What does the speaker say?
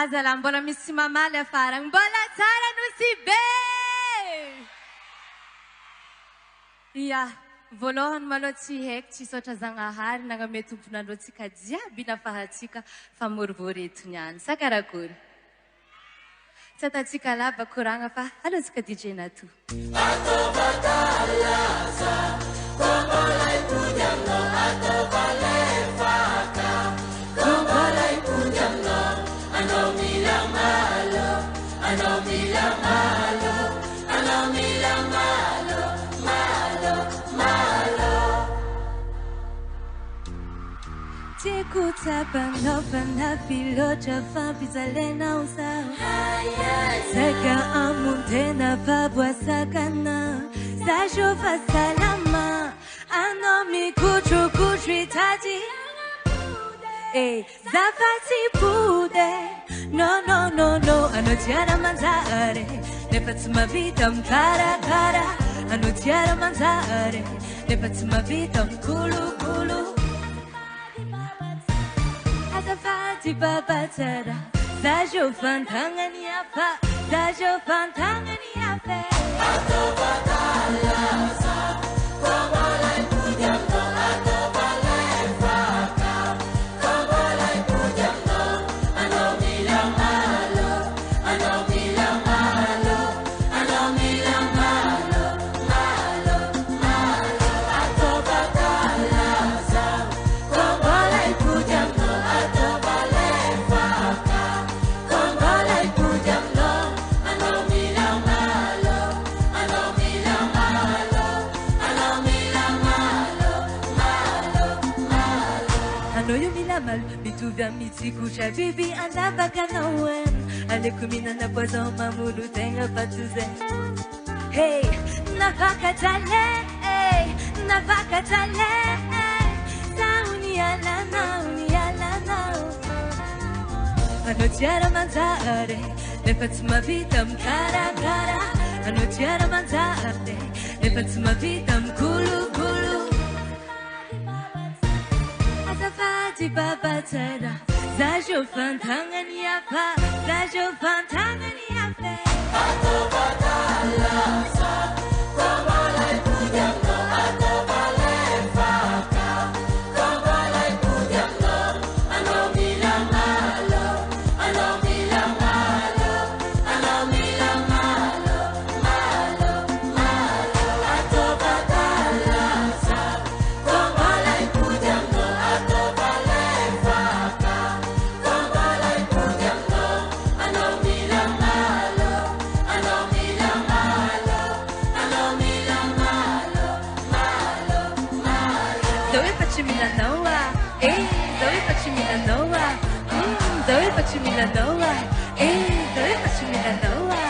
Azala mbola misy mamaly afara mbola tsara Nosy Be. Ia, voalohany maloha tsy haiko tsy sotra Zagnahary nagname tompon'androantsika jiaby nafahatsika famorivoreto niany. Sa karakory? Tsy ataontsika lava koragna fa alohantsika DJ nato. T'écoutes panopana pilote fampizalena usao Saka amuntena pabwasakana Sajofa salama Anomi kuchu kuchwitaji Zafati pude No no no no Anotiara manzare Nefatsuma vitam kara kara Anotiara manzare Nefatsuma vitam kulu kulu Azafati babatara Sajo fantangani apa Sajo fantangani apa Atobatala sa Komalai pujamno Atobalai faka Komalai pujamno Anomila malo Anomila malo Anomila malo Malo malo Atobatala sa Komalai pujamno Mituvya mitikusha bibi anabaka na wen Alikumina na poison mamulu tenga patuze Hey, navaka tale Navaka tale Sauni alana, uni alana Anotiara manzare Nefatsuma vitam kara kara Anotiara manzare Nefatsuma vitam kulu kulu Azafati babatara Zajo fantangani apa Zajo fantangani apa Atobatala sa Komalai pujamno Atobalai faka Komalai pujamno Anomila malo Anomila malo Anomila malo Malo malo Atobatala sa Komalai pujamno Atobalai faka Komalai pujamno Anomila malo Anomila malo Anomila malo Malo malo Zoe facimila noa Zoe facimila noa Zoe facimila noa Zoe facimila noa